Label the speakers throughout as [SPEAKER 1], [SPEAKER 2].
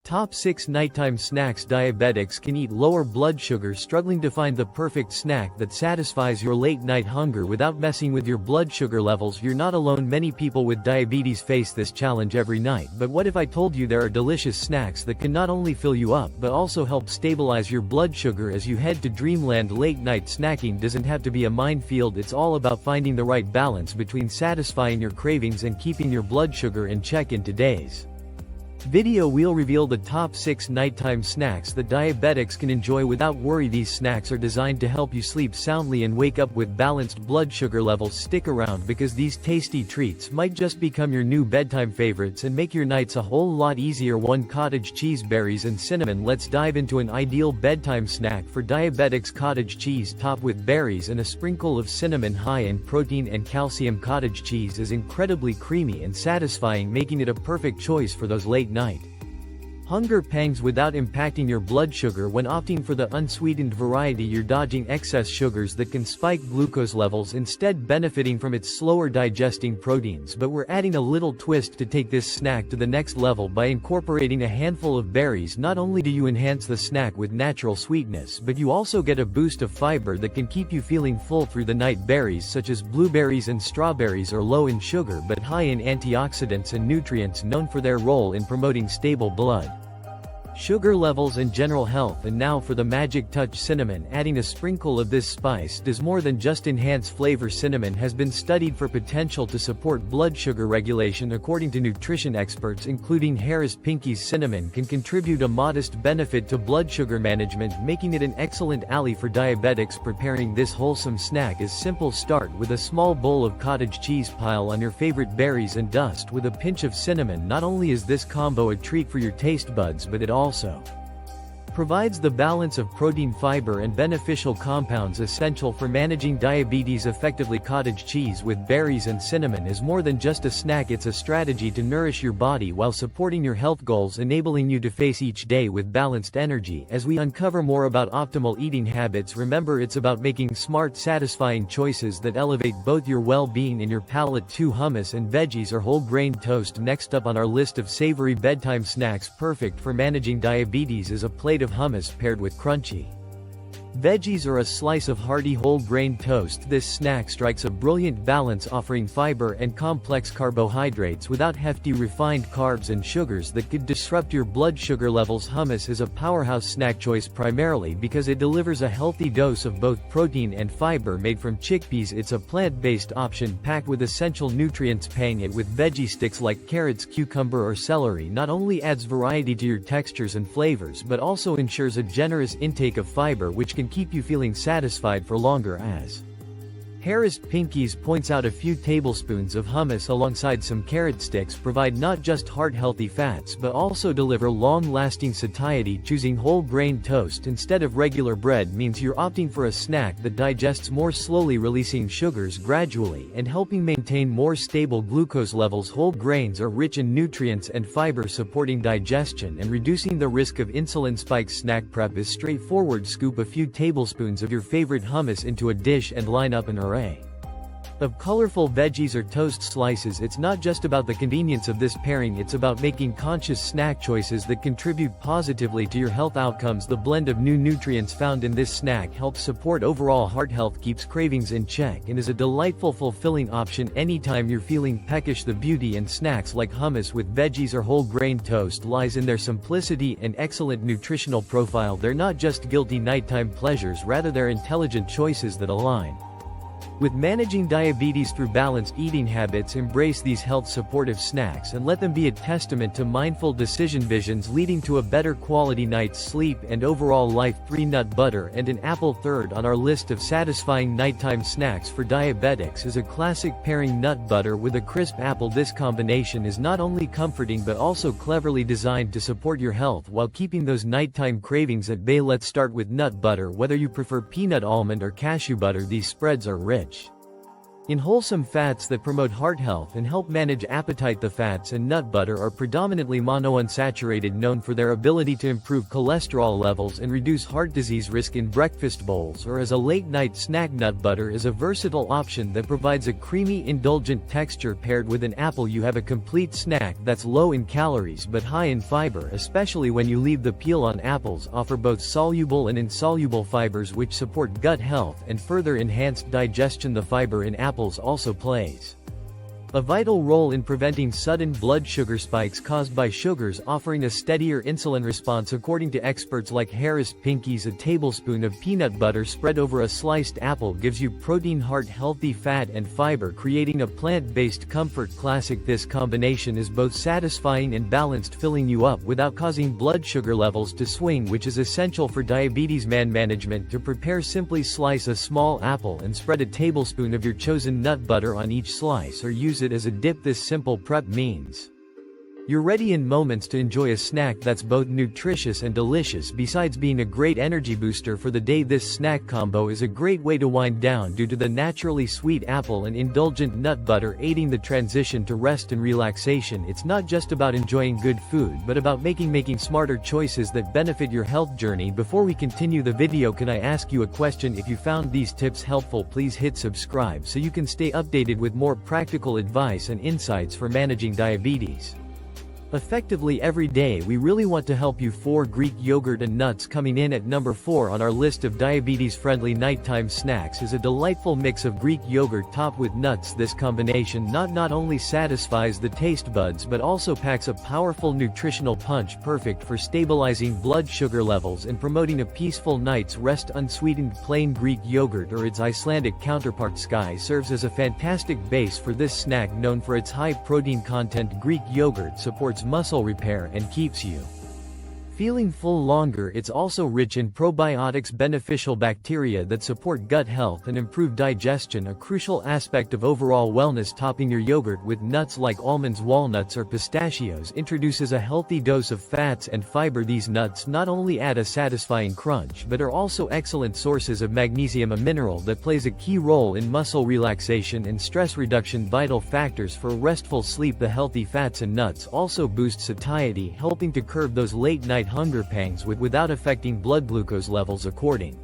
[SPEAKER 1] Top 6 Nighttime Snacks. Diabetics can eat lower blood sugar, struggling to find the perfect snack that satisfies your late-night hunger without messing with your blood sugar levels. You're not alone. Many people with diabetes face this challenge every night. But what if I told you there are delicious snacks that can not only fill you up but also help stabilize your blood sugar as you head to dreamland? Late-night snacking doesn't have to be a minefield. It's all about finding the right balance between satisfying your cravings and keeping your blood sugar in check. In today's video we'll reveal the top 6 nighttime snacks that diabetics can enjoy without worry. These snacks are designed to help you sleep soundly and wake up with balanced blood sugar levels. Stick around because these tasty treats might just become your new bedtime favorites and make your nights a whole lot easier. 1. Cottage cheese. Berries and cinnamon. Let's dive into an ideal bedtime snack for diabetics. Cottage cheese topped with berries and a sprinkle of cinnamon. High in protein and calcium, cottage cheese is incredibly creamy and satisfying, making it a perfect choice for those late night hunger pangs without impacting your blood sugar. When opting for the unsweetened variety, you're dodging excess sugars that can spike glucose levels, instead benefiting from its slower digesting proteins. But we're adding a little twist to take this snack to the next level by incorporating a handful of berries. Not only do you enhance the snack with natural sweetness, but you also get a boost of fiber that can keep you feeling full through the night. Berries such as blueberries and strawberries are low in sugar but high in antioxidants and nutrients known for their role in promoting stable blood sugar levels and general health. And now for the magic touch: cinnamon. Adding a sprinkle of this spice does more than just enhance flavor. Cinnamon has been studied for potential to support blood sugar regulation. According to nutrition experts including Harris Pinky's, cinnamon can contribute a modest benefit to blood sugar management, making it an excellent ally for diabetics. Preparing this wholesome snack is simple. Start with a small bowl of cottage cheese. Pile on your favorite berries and dust with a pinch of cinnamon. Not only is this combo a treat for your taste buds, but it also provides the balance of protein, fiber and beneficial compounds essential for managing diabetes effectively. Cottage cheese with berries and cinnamon is more than just a snack, it's a strategy to nourish your body while supporting your health goals, enabling you to face each day with balanced energy. As we uncover more about optimal eating habits, remember, it's about making smart, satisfying choices that elevate both your well-being and your palate. 2. Hummus and veggies or whole grain toast. Next up on our list of savory bedtime snacks perfect for managing diabetes is a plate of hummus paired with crunchy veggies or a slice of hearty whole grain toast. This snack strikes a brilliant balance, offering fiber and complex carbohydrates without hefty refined carbs and sugars that could disrupt your blood sugar levels. Hummus is a powerhouse snack choice primarily because it delivers a healthy dose of both protein and fiber. Made from chickpeas, it's a plant-based option packed with essential nutrients. Pairing it with veggie sticks like carrots, cucumber or celery not only adds variety to your textures and flavors but also ensures a generous intake of fiber, which can keep you feeling satisfied for longer. As Harris Pinky's points out, a few tablespoons of hummus alongside some carrot sticks provide not just heart-healthy fats but also deliver long-lasting satiety. Choosing whole grain toast instead of regular bread means you're opting for a snack that digests more slowly, releasing sugars gradually and helping maintain more stable glucose levels. Whole grains are rich in nutrients and fiber, supporting digestion and reducing the risk of insulin spikes. Snack prep is straightforward. Scoop a few tablespoons of your favorite hummus into a dish and line up an array of colorful veggies or toast slices. It's not just about the convenience of this pairing, it's about making conscious snack choices that contribute positively to your health outcomes. The blend of new nutrients found in this snack helps support overall heart health, keeps cravings in check, and is a delightful, fulfilling option anytime you're feeling peckish. The beauty in snacks like hummus with veggies or whole grain toast lies in their simplicity and excellent nutritional profile. They're not just guilty nighttime pleasures, rather they're intelligent choices that align with managing diabetes through balanced eating habits. Embrace these health-supportive snacks and let them be a testament to mindful decision visions leading to a better quality night's sleep and overall life. 3. Nut butter and an apple. Third on our list of satisfying nighttime snacks for diabetics is a classic pairing: nut butter with a crisp apple. This combination is not only comforting but also cleverly designed to support your health while keeping those nighttime cravings at bay. Let's start with nut butter. Whether you prefer peanut, almond or cashew butter, these spreads are rich In wholesome fats that promote heart health and help manage appetite, the fats in nut butter are predominantly monounsaturated, known for their ability to improve cholesterol levels and reduce heart disease risk in breakfast bowls or as a late-night snack. Nut butter is a versatile option that provides a creamy, indulgent texture. Paired with an apple, you have a complete snack that's low in calories but high in fiber, especially when you leave the peel on. Apples offer both soluble and insoluble fibers which support gut health and further enhanced digestion. The fiber in apples also plays a vital role in preventing sudden blood sugar spikes caused by sugars, offering a steadier insulin response. According to experts like Harris Pinkies, a tablespoon of peanut butter spread over a sliced apple gives you protein, heart healthy fat and fiber, creating a plant-based comfort classic. This combination is both satisfying and balanced, filling you up without causing blood sugar levels to swing, which is essential for diabetes management. To prepare, simply slice a small apple and spread a tablespoon of your chosen nut butter on each slice, or use it as a dip. This simple prep means you're ready in moments to enjoy a snack that's both nutritious and delicious. Besides being a great energy booster for the day, this snack combo is a great way to wind down due to the naturally sweet apple and indulgent nut butter, aiding the transition to rest and relaxation. It's not just about enjoying good food, but about making smarter choices that benefit your health journey. Before we continue the video, can I ask you a question? If you found these tips helpful, please hit subscribe so you can stay updated with more practical advice and insights for managing diabetes effectively every day. We really want to help you. 4 Greek yogurt and nuts. Coming in at number 4 on our list of diabetes-friendly nighttime snacks is a delightful mix of Greek yogurt topped with nuts. This combination not only satisfies the taste buds but also packs a powerful nutritional punch, perfect for stabilizing blood sugar levels and promoting a peaceful night's rest. Unsweetened plain Greek yogurt or its Icelandic counterpart Sky serves as a fantastic base for this snack. Known for its high protein content, Greek yogurt supports muscle repair and keeps you feeling full longer. It's also rich in probiotics, beneficial bacteria that support gut health and improve digestion, a crucial aspect of overall wellness. Topping your yogurt with nuts like almonds, walnuts or pistachios introduces a healthy dose of fats and fiber. These nuts not only add a satisfying crunch but are also excellent sources of magnesium, a mineral that plays a key role in muscle relaxation and stress reduction, vital factors for restful sleep. The healthy fats in nuts also boost satiety, helping to curb those late-night hunger pangs without affecting blood glucose levels. According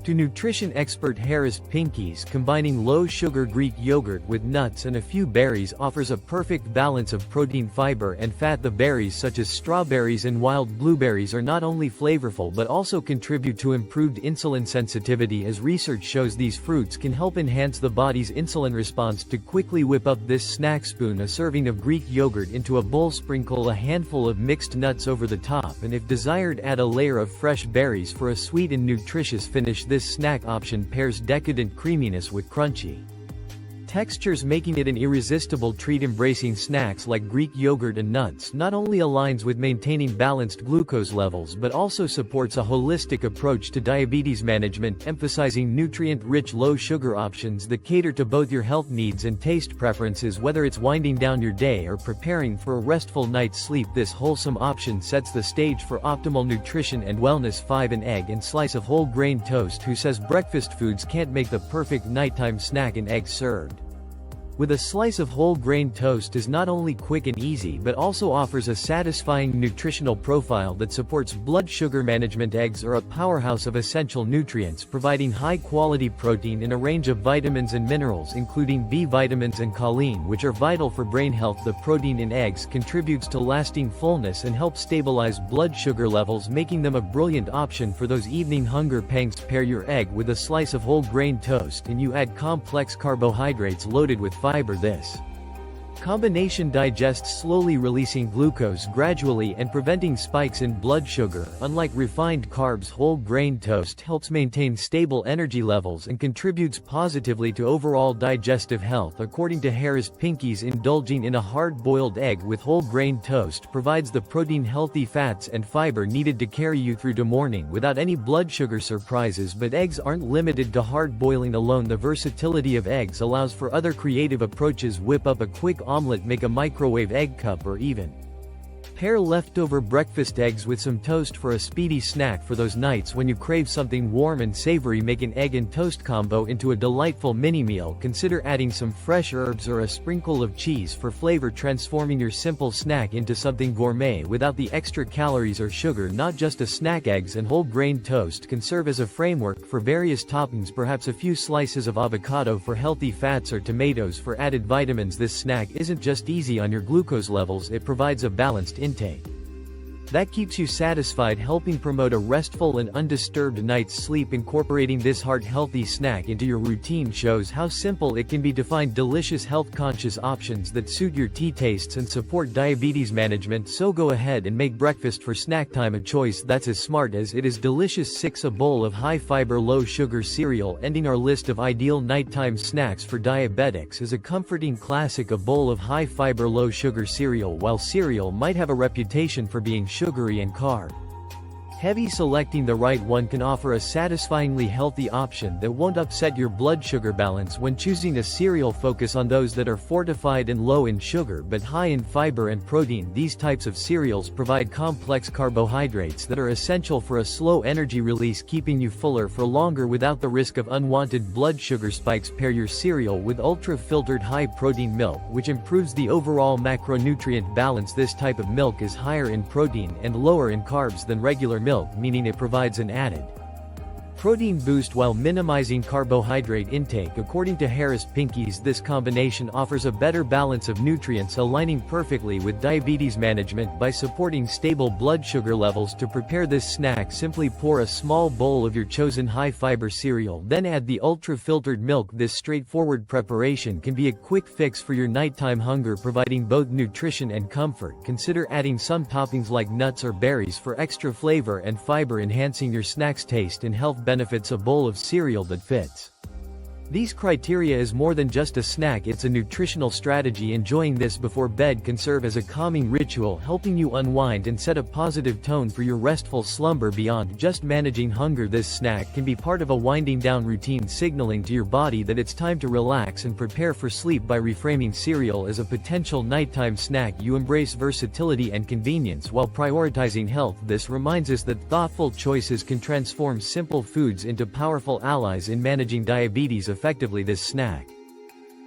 [SPEAKER 1] to nutrition expert Harris Pinkies, combining low-sugar Greek yogurt with nuts and a few berries offers a perfect balance of protein, fiber and fat. The berries such as strawberries and wild blueberries are not only flavorful but also contribute to improved insulin sensitivity, as research shows these fruits can help enhance the body's insulin response. To quickly whip up this snack, spoon a serving of Greek yogurt into a bowl, sprinkle a handful of mixed nuts over the top, and if desired add a layer of fresh berries for a sweet and nutritious finish. This snack option pairs decadent creaminess with crunchy textures, making it an irresistible treat. Embracing snacks like Greek yogurt and nuts not only aligns with maintaining balanced glucose levels but also supports a holistic approach to diabetes management, emphasizing nutrient-rich low-sugar options that cater to both your health needs and taste preferences. Whether it's winding down your day or preparing for a restful night's sleep, this wholesome option sets the stage for optimal nutrition and wellness. 5 An egg and slice of whole grain toast. Who says breakfast foods can't make the perfect nighttime snack? An egg served with a slice of whole grain toast is not only quick and easy but also offers a satisfying nutritional profile that supports blood sugar management. Eggs are a powerhouse of essential nutrients, providing high-quality protein and a range of vitamins and minerals including B vitamins and choline, which are vital for brain health. The protein in eggs contributes to lasting fullness and helps stabilize blood sugar levels, making them a brilliant option for those evening hunger pangs. Pair your egg with a slice of whole grain toast and you add complex carbohydrates loaded with fiber. This combination digests slowly, releasing glucose gradually and preventing spikes in blood sugar. Unlike refined carbs, whole grain toast helps maintain stable energy levels and contributes positively to overall digestive health. According to Harris Pinkies, indulging in a hard-boiled egg with whole grain toast provides the protein, healthy fats and fiber needed to carry you through to morning without any blood sugar surprises. But eggs aren't limited to hard boiling alone. The versatility of eggs allows for other creative approaches. Whip up a quick omelette, make a microwave egg cup, or even Pair leftover breakfast eggs with some toast for a speedy snack for those nights when you crave something warm and savory. Make an egg and toast combo into a delightful mini meal. Consider adding some fresh herbs or a sprinkle of cheese for flavor, transforming your simple snack into something gourmet without the extra calories or sugar. Not just a snack, eggs and whole grain toast can serve as a framework for various toppings, perhaps a few slices of avocado for healthy fats or tomatoes for added vitamins. This snack isn't just easy on your glucose levels, it provides a balanced intake that keeps you satisfied, helping promote a restful and undisturbed night's sleep. Incorporating this heart-healthy snack into your routine shows how simple it can be to find delicious health-conscious options that suit your tea tastes and support diabetes management. So go ahead and make breakfast for snack time a choice that's as smart as it is delicious. 6. A bowl of high-fiber, low-sugar cereal. Ending our list of ideal nighttime snacks for diabetics is a comforting classic, a bowl of high-fiber, low-sugar cereal. While cereal might have a reputation for being sugary and carb heavy, selecting the right one can offer a satisfyingly healthy option that won't upset your blood sugar balance. When choosing a cereal, focus on those that are fortified and low in sugar but high in fiber and protein. These types of cereals provide complex carbohydrates that are essential for a slow energy release, keeping you fuller for longer without the risk of unwanted blood sugar spikes. Pair your cereal with ultra-filtered high-protein milk, which improves the overall macronutrient balance. This type of milk is higher in protein and lower in carbs than regular milk, meaning it provides an added protein boost while minimizing carbohydrate intake. According to Harris Pinkies, this combination offers a better balance of nutrients, aligning perfectly with diabetes management by supporting stable blood sugar levels. To prepare this snack, simply pour a small bowl of your chosen high-fiber cereal, then add the ultra-filtered milk. This straightforward preparation can be a quick fix for your nighttime hunger, providing both nutrition and comfort. Consider adding some toppings like nuts or berries for extra flavor and fiber, enhancing your snack's taste and health benefits. A bowl of cereal that fits these criteria is more than just a snack, it's a nutritional strategy. Enjoying this before bed can serve as a calming ritual, helping you unwind and set a positive tone for your restful slumber. Beyond just managing hunger, this snack can be part of a winding down routine, signaling to your body that it's time to relax and prepare for sleep. By reframing cereal as a potential nighttime snack, you embrace versatility and convenience while prioritizing health. This reminds us that thoughtful choices can transform simple foods into powerful allies in managing diabetes effectively. This snack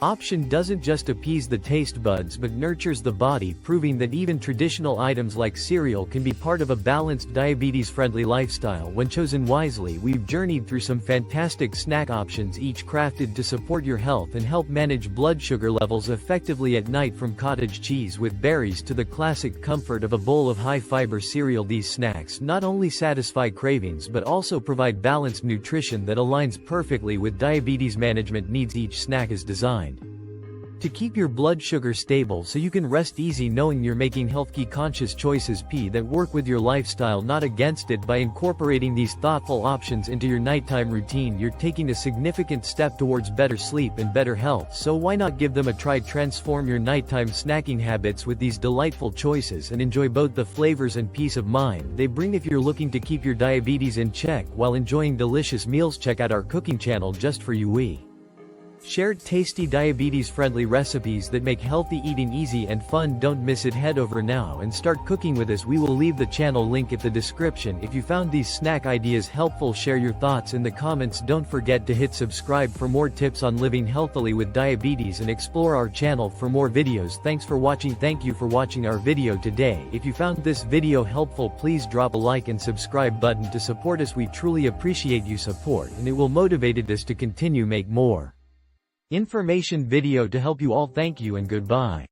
[SPEAKER 1] option doesn't just appease the taste buds but nurtures the body, proving that even traditional items like cereal can be part of a balanced, diabetes-friendly lifestyle. When chosen wisely, we've journeyed through some fantastic snack options, each crafted to support your health and help manage blood sugar levels effectively at night. From cottage cheese with berries to the classic comfort of a bowl of high-fiber cereal, these snacks not only satisfy cravings but also provide balanced nutrition that aligns perfectly with diabetes management needs. Each snack is designed to keep your blood sugar stable so you can rest easy knowing you're making healthy, conscious choices that work with your lifestyle, not against it. By incorporating these thoughtful options into your nighttime routine, you're taking a significant step towards better sleep and better health. So why not give them a try? Transform your nighttime snacking habits with these delightful choices and enjoy both the flavors and peace of mind they bring. If you're looking to keep your diabetes in check while enjoying delicious meals, check out our cooking channel. Just for you, we shared tasty diabetes-friendly recipes that make healthy eating easy and fun. Don't miss it. Head over now and start cooking with us. We will leave the channel link in the description. If you found these snack ideas helpful, share your thoughts in the comments. Don't forget to hit subscribe for more tips on living healthily with diabetes, and explore our channel for more videos. Thanks for watching. Thank you for watching our video today. If you found this video helpful, please drop a like and subscribe button to support us. We truly appreciate you support, and it will motivate us to continue make more information video to help you all. Thank you and goodbye.